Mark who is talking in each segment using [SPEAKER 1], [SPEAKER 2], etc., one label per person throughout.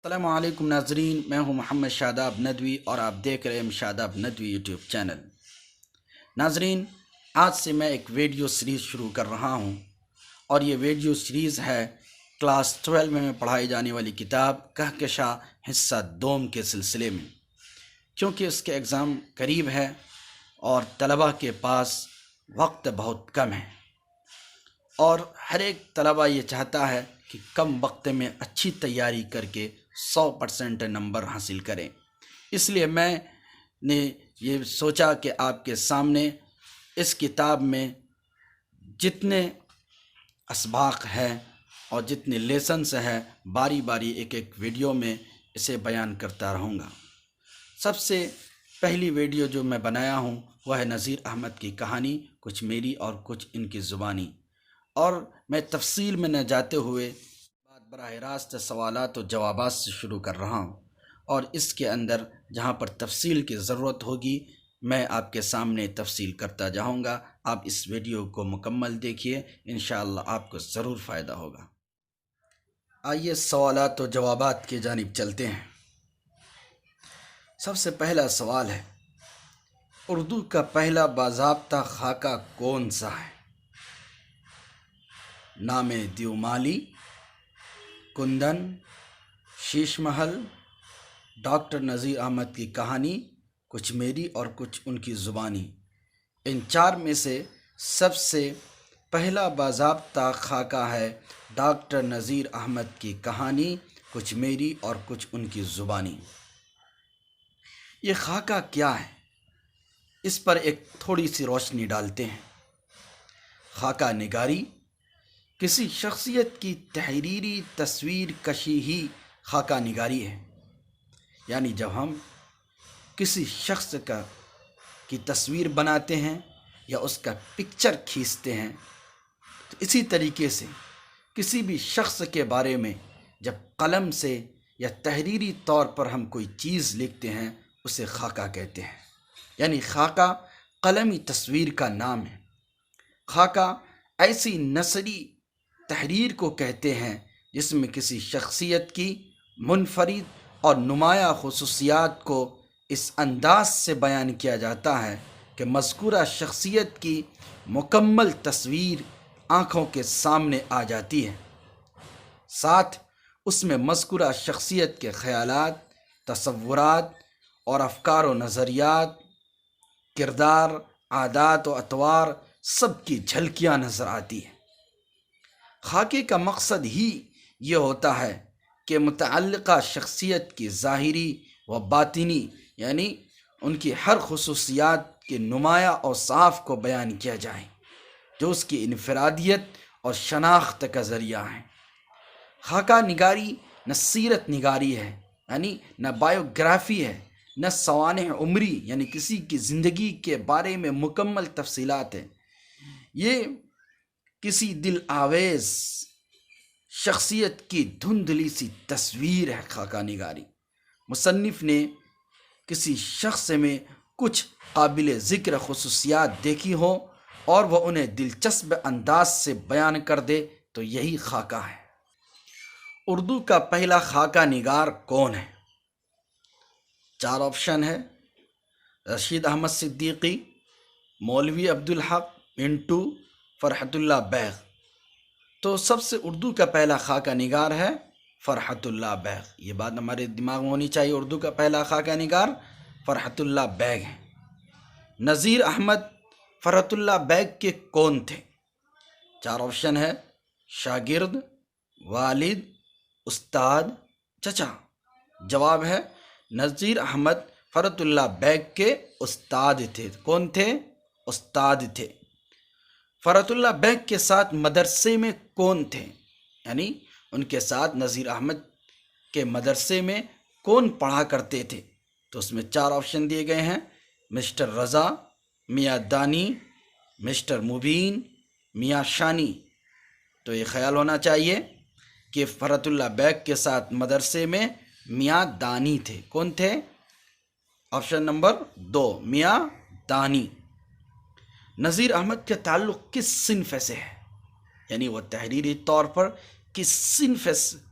[SPEAKER 1] السلام علیکم ناظرین، میں ہوں محمد شاداب ندوی اور آپ دیکھ رہے ہیں شاداب ندوی یوٹیوب چینل۔ ناظرین، آج سے میں ایک ویڈیو سیریز شروع کر رہا ہوں اور یہ ویڈیو سیریز ہے کلاس 12 میں پڑھائی جانے والی کتاب کہکشاں حصہ دوم کے سلسلے میں، کیونکہ اس کے ایگزام قریب ہے اور طلبہ کے پاس وقت بہت کم ہے اور ہر ایک طلبہ یہ چاہتا ہے کہ کم وقت میں اچھی تیاری کر کے 100% نمبر حاصل کریں۔ اس لیے میں نے یہ سوچا کہ آپ کے سامنے اس کتاب میں جتنے اسباق ہیں اور جتنے لیسنس ہیں باری باری ایک ایک ویڈیو میں اسے بیان کرتا رہوں گا۔ سب سے پہلی ویڈیو جو میں بنایا ہوں وہ ہے نذیر احمد کی کہانی، کچھ میری اور کچھ ان کی زبانی، اور میں تفصیل میں نہ جاتے ہوئے براہ راست سوالات و جوابات سے شروع کر رہا ہوں، اور اس کے اندر جہاں پر تفصیل کی ضرورت ہوگی میں آپ کے سامنے تفصیل کرتا جاؤں گا۔ آپ اس ویڈیو کو مکمل دیکھیے، انشاءاللہ آپ کو ضرور فائدہ ہوگا۔ آئیے سوالات و جوابات کی جانب چلتے ہیں۔ سب سے پہلا سوال ہے، اردو کا پہلا باضابطہ خاکہ کون سا ہے؟ نام دیومالی، کندن، شیش محل، ڈاکٹر نذیر احمد کی کہانی، کچھ میری اور کچھ ان کی زبانی۔ ان چار میں سے سب سے پہلا باضابطہ خاکہ ہے ڈاکٹر نذیر احمد کی کہانی، کچھ میری اور کچھ ان کی زبانی۔ یہ خاکہ کیا ہے؟ اس پر ایک تھوڑی سی روشنی ڈالتے ہیں۔ خاکہ نگاری کسی شخصیت کی تحریری تصویر کشی ہی خاکہ نگاری ہے، یعنی جب ہم کسی شخص کی تصویر بناتے ہیں یا اس کا پکچر کھینچتے ہیں تو اسی طریقے سے کسی بھی شخص کے بارے میں جب قلم سے یا تحریری طور پر ہم کوئی چیز لکھتے ہیں اسے خاکہ کہتے ہیں، یعنی خاکہ قلمی تصویر کا نام ہے۔ خاکہ ایسی نثری تحریر کو کہتے ہیں جس میں کسی شخصیت کی منفرد اور نمایاں خصوصیات کو اس انداز سے بیان کیا جاتا ہے کہ مذکورہ شخصیت کی مکمل تصویر آنکھوں کے سامنے آ جاتی ہے، ساتھ اس میں مذکورہ شخصیت کے خیالات، تصورات اور افکار و نظریات، کردار، عادات و اطوار سب کی جھلکیاں نظر آتی ہیں۔ خاکے کا مقصد ہی یہ ہوتا ہے کہ متعلقہ شخصیت کی ظاہری و باطنی یعنی ان کی ہر خصوصیات کے نمایاں اوصاف کو بیان کیا جائے جو اس کی انفرادیت اور شناخت کا ذریعہ ہیں۔ خاکہ نگاری نہ سیرت نگاری ہے، یعنی نہ بایوگرافی ہے، نہ سوانح عمری یعنی کسی کی زندگی کے بارے میں مکمل تفصیلات ہیں۔ یہ کسی دل آویز شخصیت کی دھندلی سی تصویر ہے۔ خاکہ نگاری مصنف نے کسی شخص میں کچھ قابل ذکر خصوصیات دیکھی ہوں اور وہ انہیں دلچسپ انداز سے بیان کر دے تو یہی خاکہ ہے۔ اردو کا پہلا خاکہ نگار کون ہے؟ چار آپشن ہے: رشید احمد صدیقی، مولوی عبدالحق، منٹو، فرحت اللہ بیگ۔ تو سب سے اردو کا پہلا خاکہ نگار ہے فرحت اللہ بیگ۔ یہ بات ہمارے دماغ میں ہونی چاہیے، اردو کا پہلا خاکہ نگار فرحت اللہ بیگ ہے۔ نذیر احمد فرحت اللہ بیگ کے کون تھے؟ چار آپشن ہے: شاگرد، والد، استاد، چچا۔ جواب ہے نذیر احمد فرحت اللہ بیگ کے استاد تھے۔ کون تھے؟ استاد تھے۔ فرحت اللہ بیگ کے ساتھ مدرسے میں کون تھے؟ یعنی ان کے ساتھ نذیر احمد کے مدرسے میں کون پڑھا کرتے تھے؟ تو اس میں چار آپشن دیے گئے ہیں: مسٹر رضا، میاں دانی، مسٹر مبین، میاں شانی۔ تو یہ خیال ہونا چاہیے کہ فرحت اللہ بیگ کے ساتھ مدرسے میں میاں دانی تھے۔ کون تھے؟ آپشن نمبر 2 میاں دانی۔ نذیر احمد کے تعلق کس صنف سے ہے؟ یعنی وہ تحریری طور پر کس صنف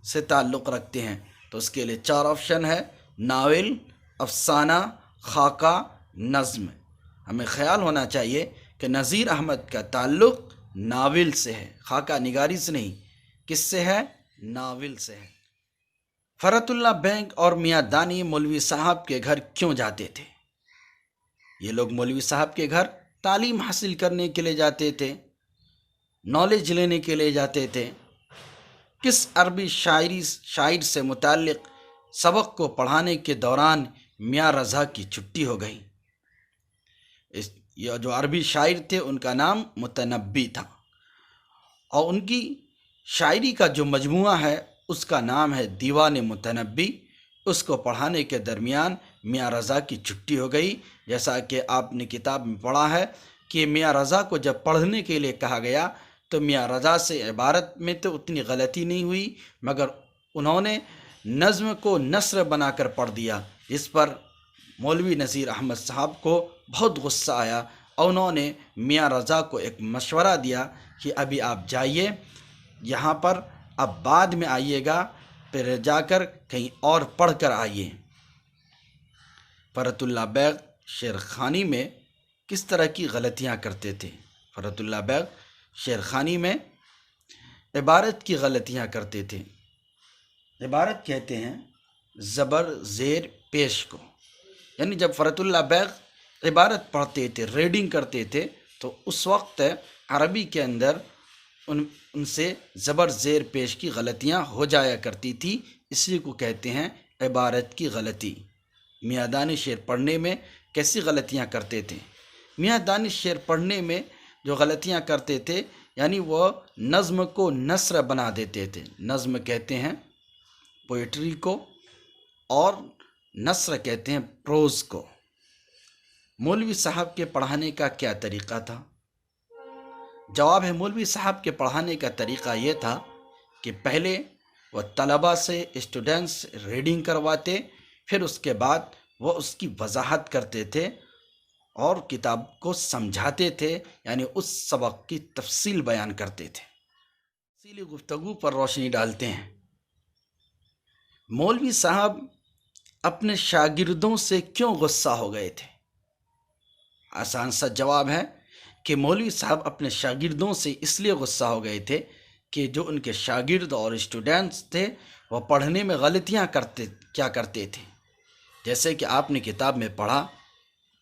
[SPEAKER 1] سے تعلق رکھتے ہیں؟ تو اس کے لیے 4 آپشن ہے: ناول، افسانہ، خاکہ، نظم۔ ہمیں خیال ہونا چاہیے کہ نذیر احمد کا تعلق ناول سے ہے، خاکہ نگاری سے نہیں۔ کس سے ہے؟ ناول سے ہے۔ فرحت اللہ بیگ اور میاں دانی مولوی صاحب کے گھر کیوں جاتے تھے؟ یہ لوگ مولوی صاحب کے گھر تعلیم حاصل کرنے کے لیے جاتے تھے، نالج لینے کے لیے جاتے تھے۔ کس عربی شاعر سے متعلق سبق کو پڑھانے کے دوران میاں رضا کی چھٹی ہو گئی؟ یہ جو عربی شاعر تھے ان کا نام متنبی تھا، اور ان کی شاعری کا جو مجموعہ ہے اس کا نام ہے دیوان متنبی۔ اس کو پڑھانے کے درمیان میاں رضا کی چھٹی ہو گئی۔ جیسا کہ آپ نے کتاب میں پڑھا ہے کہ میاں رضا کو جب پڑھنے کے لیے کہا گیا تو میاں رضا سے عبارت میں تو اتنی غلطی نہیں ہوئی، مگر انہوں نے نظم کو نثر بنا کر پڑھ دیا۔ اس پر مولوی نذیر احمد صاحب کو بہت غصہ آیا، اور انہوں نے میاں رضا کو ایک مشورہ دیا کہ ابھی آپ جائیے یہاں پر، اب بعد میں آئیے گا، پھر جا کر کہیں اور پڑھ کر آئیے۔ فرحت اللہ بیگ شعرخوانی میں کس طرح کی غلطیاں کرتے تھے؟ فرحت اللہ بیگ شعرخوانی میں عبارت کی غلطیاں کرتے تھے۔ عبارت کہتے ہیں زبر زیر پیش کو، یعنی جب فرحت اللہ بیگ عبارت پڑھتے تھے، ریڈنگ کرتے تھے، تو اس وقت عربی کے اندر ان سے زبر زیر پیش کی غلطیاں ہو جایا کرتی تھی، اس لیے کو کہتے ہیں عبارت کی غلطی۔ میاں دانش شعر پڑھنے میں کیسی غلطیاں کرتے تھے؟ میاں دانش شعر پڑھنے میں جو غلطیاں کرتے تھے، یعنی وہ نظم کو نثر بنا دیتے تھے۔ نظم کہتے ہیں پوئٹری کو، اور نثر کہتے ہیں پروز کو۔ مولوی صاحب کے پڑھانے کا کیا طریقہ تھا؟ جواب ہے مولوی صاحب کے پڑھانے کا طریقہ یہ تھا کہ پہلے وہ طلباء سے، اسٹوڈنٹس ریڈنگ کرواتے، پھر اس کے بعد وہ اس کی وضاحت کرتے تھے اور کتاب کو سمجھاتے تھے، یعنی اس سبق کی تفصیل بیان کرتے تھے۔ تفصیلی گفتگو پر روشنی ڈالتے ہیں۔ مولوی صاحب اپنے شاگردوں سے کیوں غصہ ہو گئے تھے؟ آسان سا جواب ہے کہ مولوی صاحب اپنے شاگردوں سے اس لیے غصہ ہو گئے تھے کہ جو ان کے شاگرد اور اسٹوڈنٹس تھے وہ پڑھنے میں غلطیاں کرتے تھے۔ جیسے کہ آپ نے کتاب میں پڑھا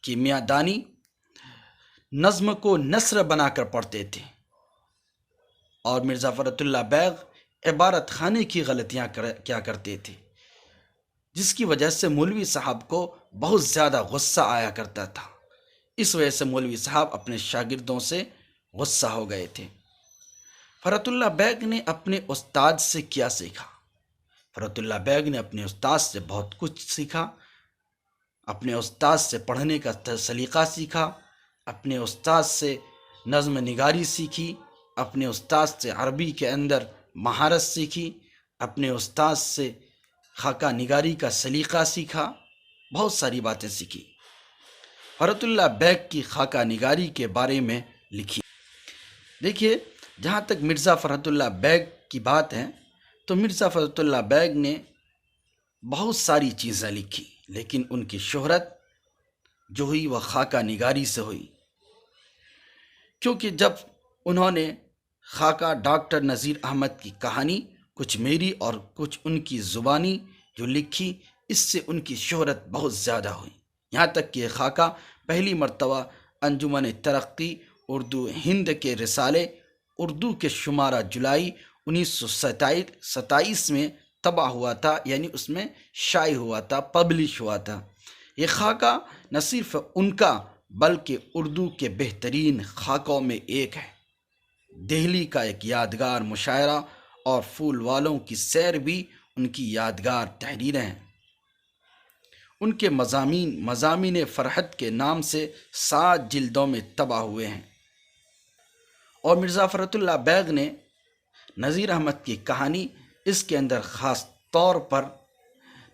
[SPEAKER 1] کہ میاں دانی نظم کو نثر بنا کر پڑھتے تھے، اور مرزا فرحت اللہ بیگ عبارت خانے کی غلطیاں کیا کرتے تھے، جس کی وجہ سے مولوی صاحب کو بہت زیادہ غصہ آیا کرتا تھا۔ اس وجہ سے مولوی صاحب اپنے شاگردوں سے غصہ ہو گئے تھے۔ فرحت اللہ بیگ نے اپنے استاد سے کیا سیکھا؟ فرحت اللہ بیگ نے اپنے استاد سے بہت کچھ سیکھا۔ اپنے استاد سے پڑھنے کا سلیقہ سیکھا، اپنے استاد سے نظم نگاری سیکھی، اپنے استاد سے عربی کے اندر مہارت سیکھی، اپنے استاد سے خاکہ نگاری کا سلیقہ سیکھا، بہت ساری باتیں سیکھی۔ فرحت اللہ بیگ کی خاکہ نگاری کے بارے میں لکھی۔ دیکھیے، جہاں تک مرزا فرحت اللہ بیگ کی بات ہے تو مرزا فرحت اللہ بیگ نے بہت ساری چیزیں لکھی، لیکن ان کی شہرت جو ہوئی وہ خاکہ نگاری سے ہوئی، کیونکہ جب انہوں نے خاکہ ڈاکٹر نذیر احمد کی کہانی کچھ میری اور کچھ ان کی زبانی جو لکھی، اس سے ان کی شہرت بہت زیادہ ہوئی، یہاں تک کہ یہ خاکہ پہلی مرتبہ انجمن ترقی اردو ہند کے رسالے اردو کے شمارہ جولائی 1927 میں طبع ہوا تھا، یعنی اس میں شائع ہوا تھا، پبلش ہوا تھا۔ یہ خاکہ نہ صرف ان کا بلکہ اردو کے بہترین خاکوں میں ایک ہے۔ دہلی کا ایک یادگار مشاعرہ اور پھول والوں کی سیر بھی ان کی یادگار تحریریں ہیں۔ ان کے مضامین فرحت کے نام سے 7 جلدوں میں طبع ہوئے ہیں، اور مرزا فرحت اللہ بیگ نے نذیر احمد کی کہانی، اس کے اندر خاص طور پر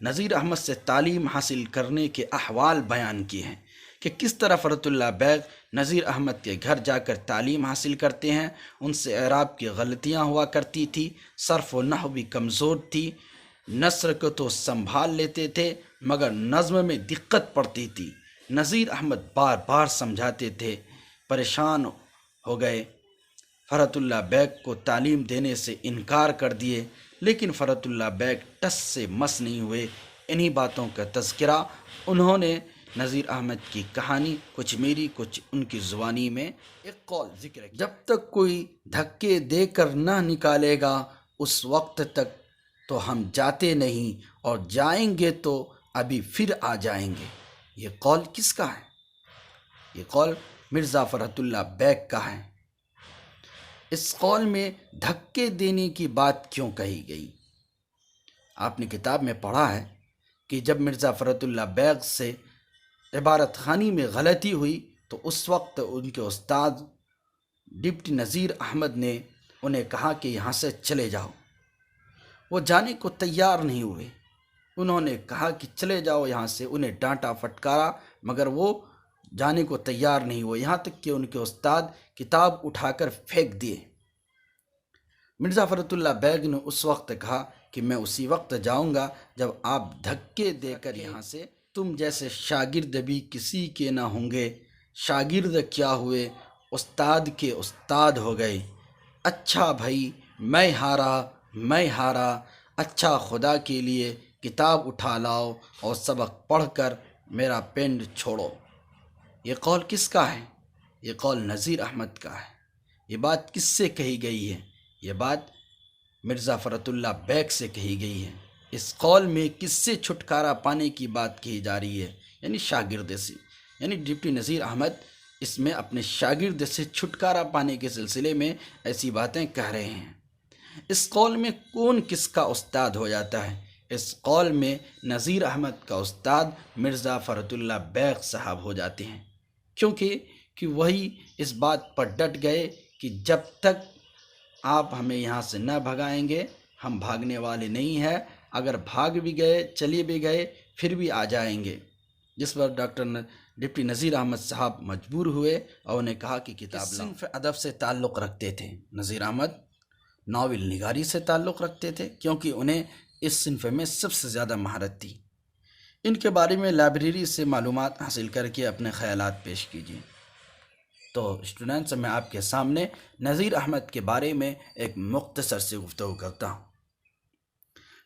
[SPEAKER 1] نذیر احمد سے تعلیم حاصل کرنے کے احوال بیان کیے ہیں کہ کس طرح فرحت اللہ بیگ نذیر احمد کے گھر جا کر تعلیم حاصل کرتے ہیں۔ ان سے اعراب کی غلطیاں ہوا کرتی تھی، صرف و نحو بھی کمزور تھی، نثر کو تو سنبھال لیتے تھے مگر نظم میں دقت پڑتی تھی۔ نذیر احمد بار بار سمجھاتے تھے، پریشان ہو گئے، فرحت اللہ بیگ کو تعلیم دینے سے انکار کر دیے، لیکن فرحت اللہ بیگ ٹس سے مس نہیں ہوئے۔ انہی باتوں کا تذکرہ انہوں نے نذیر احمد کی کہانی کچھ میری کچھ ان کی زبانی میں ایک قول ذکر کیا۔ جب تک کوئی دھکے دے کر نہ نکالے گا اس وقت تک تو ہم جاتے نہیں، اور جائیں گے تو ابھی پھر آ جائیں گے۔ یہ قول کس کا ہے؟ یہ قول مرزا فرحت اللہ بیگ کا ہے۔ اس قول میں دھکے دینے کی بات کیوں کہی گئی؟ آپ نے کتاب میں پڑھا ہے کہ جب مرزا فرحت اللہ بیگ سے عبارت خوانی میں غلطی ہوئی تو اس وقت ان کے استاد ڈپٹی نذیر احمد نے انہیں کہا کہ یہاں سے چلے جاؤ۔ وہ جانے کو تیار نہیں ہوئے۔ انہوں نے کہا کہ چلے جاؤ یہاں سے، انہیں ڈانٹا پھٹکارا مگر وہ جانے کو تیار نہیں ہوئے، یہاں تک کہ ان کے استاد کتاب اٹھا کر پھینک دیے۔ مرزا فرحت اللہ بیگ نے اس وقت کہا کہ میں اسی وقت جاؤں گا جب آپ دھکے دے کر یہاں سے، تم جیسے شاگرد بھی کسی کے نہ ہوں گے، شاگرد کیا ہوئے استاد کے استاد ہو گئے۔ اچھا بھائی میں ہارا، اچھا خدا کے لیے کتاب اٹھا لاؤ اور سبق پڑھ کر میرا پینڈ چھوڑو۔ یہ قول کس کا ہے؟ یہ قول نذیر احمد کا ہے۔ یہ بات کس سے کہی گئی ہے؟ یہ بات مرزا فرحت اللہ بیگ سے کہی گئی ہے۔ اس قول میں کس سے چھٹکارا پانے کی بات کہی جا رہی ہے؟ یعنی شاگرد سے، یعنی ڈپٹی نذیر احمد اس میں اپنے شاگرد سے چھٹکارا پانے کے سلسلے میں ایسی باتیں کہہ رہے ہیں۔ اس قول میں کون کس کا استاد ہو جاتا ہے؟ اس قول میں نذیر احمد کا استاد مرزا فرحت اللہ بیگ صاحب ہو جاتے ہیں، کیونکہ وہی اس بات پر ڈٹ گئے کہ جب تک آپ ہمیں یہاں سے نہ بھگائیں گے ہم بھاگنے والے نہیں ہیں، اگر بھاگ بھی گئے چلے بھی گئے پھر بھی آ جائیں گے۔ جس پر ڈپٹی نذیر احمد صاحب مجبور ہوئے اور انہیں کہا کہ کتاب صنف ادب سے تعلق رکھتے تھے۔ نذیر احمد ناول نگاری سے تعلق رکھتے تھے کیونکہ انہیں اس صنف میں سب سے زیادہ مہارت تھی۔ ان کے بارے میں لائبریری سے معلومات حاصل کر کے اپنے خیالات پیش کیجیے۔ تو اسٹوڈنٹس، میں آپ کے سامنے نذیر احمد کے بارے میں ایک مختصر سے گفتگو کرتا ہوں۔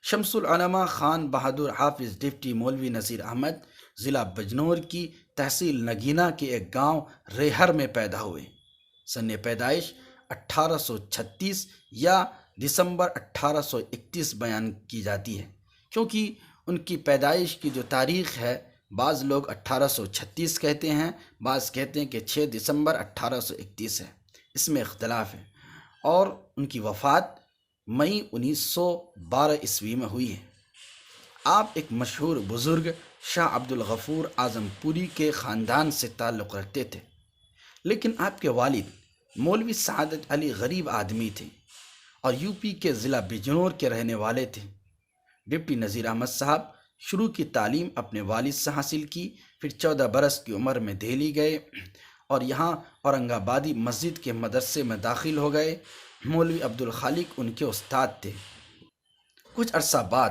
[SPEAKER 1] شمس العلماء خان بہادر حافظ ڈپٹی مولوی نذیر احمد ضلع بجنور کی تحصیل نگینہ کے ایک گاؤں ریہر میں پیدا ہوئے۔ سن پیدائش 1836 یا دسمبر 1831 بیان کی جاتی ہے، کیونکہ ان کی پیدائش کی جو تاریخ ہے بعض لوگ 1836 کہتے ہیں، بعض کہتے ہیں کہ 6 دسمبر 1831 ہے، اس میں اختلاف ہے، اور ان کی وفات مئی 1912 عیسوی میں ہوئی ہے۔ آپ ایک مشہور بزرگ شاہ عبد الغفور اعظم پوری کے خاندان سے تعلق رکھتے تھے، لیکن آپ کے والد مولوی سعادت علی غریب آدمی تھے اور یو پی کے ضلع بجنور کے رہنے والے تھے۔ ڈپٹی نذیر احمد صاحب شروع کی تعلیم اپنے والد سے حاصل کی، پھر 14 برس کی عمر میں دہلی گئے اور یہاں اورنگ آبادی مسجد کے مدرسے میں داخل ہو گئے۔ مولوی عبد الخالق ان کے استاد تھے۔ کچھ عرصہ بعد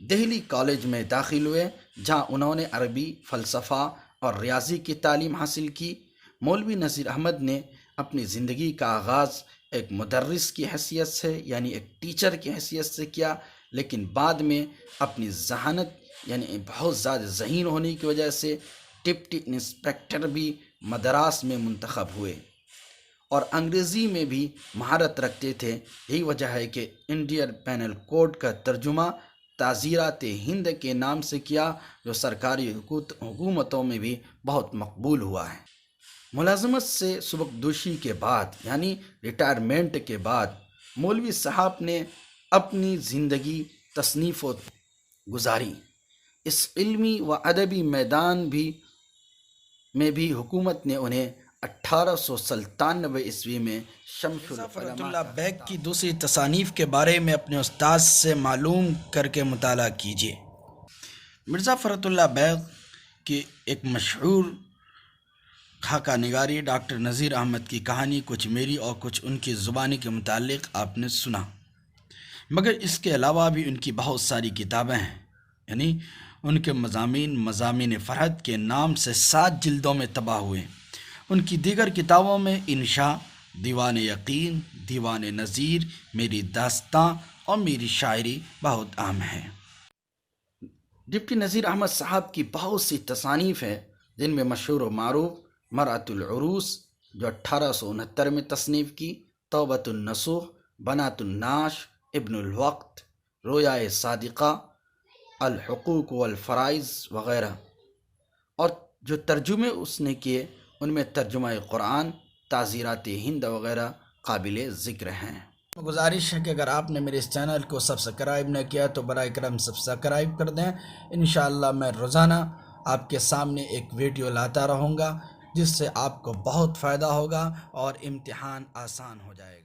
[SPEAKER 1] دہلی کالج میں داخل ہوئے جہاں انہوں نے عربی، فلسفہ اور ریاضی کی تعلیم حاصل کی۔ مولوی نذیر احمد نے اپنی زندگی کا آغاز ایک مدرس کی حیثیت سے، یعنی ایک ٹیچر کی حیثیت سے کیا، لیکن بعد میں اپنی ذہانت یعنی بہت زیادہ ذہین ہونے کی وجہ سے ڈپٹی انسپکٹر بھی مدراس میں منتخب ہوئے اور انگریزی میں بھی مہارت رکھتے تھے۔ یہی وجہ ہے کہ انڈین پینل کوڈ کا ترجمہ تعزیرات ہند کے نام سے کیا، جو سرکاری حکومتوں میں بھی بہت مقبول ہوا ہے۔ ملازمت سے سبکدوشی کے بعد یعنی ریٹائرمنٹ کے بعد مولوی صاحب نے اپنی زندگی تصنیف و گزاری۔ اس علمی و ادبی میدان میں بھی حکومت نے انہیں 1897 عیسوی میں شمس فرحت اللہ بیگ کی دوسری تصانیف کے بارے میں اپنے استاد سے معلوم کر کے مطالعہ کیجیے۔ مرزا فرحت اللہ بیگ کی ایک مشہور خاکہ نگاری ڈاکٹر نذیر احمد کی کہانی کچھ میری اور کچھ ان کی زبانی کے متعلق آپ نے سنا۔ مگر اس کے علاوہ بھی ان کی بہت ساری کتابیں ہیں، یعنی ان کے مضامین فرحت کے نام سے 7 جلدوں میں طبع ہوئے۔ ان کی دیگر کتابوں میں انشاء، دیوان یقین، دیوان نظیر، میری داستاں اور میری شاعری بہت عام ہے۔ ڈپٹی نذیر احمد صاحب کی بہت سی تصانیف ہیں، جن میں مشہور و معروف مرأۃ العروس جو 1869 میں تصنیف کی، توبۃ النصوح، بنات الناش، ابن الوقت، رویائے صادقہ، الحقوق والفرائض وغیرہ، اور جو ترجمے اس نے کیے ان میں ترجمہ قرآن، تعزیرات ہند وغیرہ قابل ذکر ہیں۔ گزارش ہے کہ اگر آپ نے میرے اس چینل کو سبسکرائب نہ کیا تو براہ کرم سبسکرائب کر دیں۔ انشاءاللہ میں روزانہ آپ کے سامنے ایک ویڈیو لاتا رہوں گا، جس سے آپ کو بہت فائدہ ہوگا اور امتحان آسان ہو جائے گا۔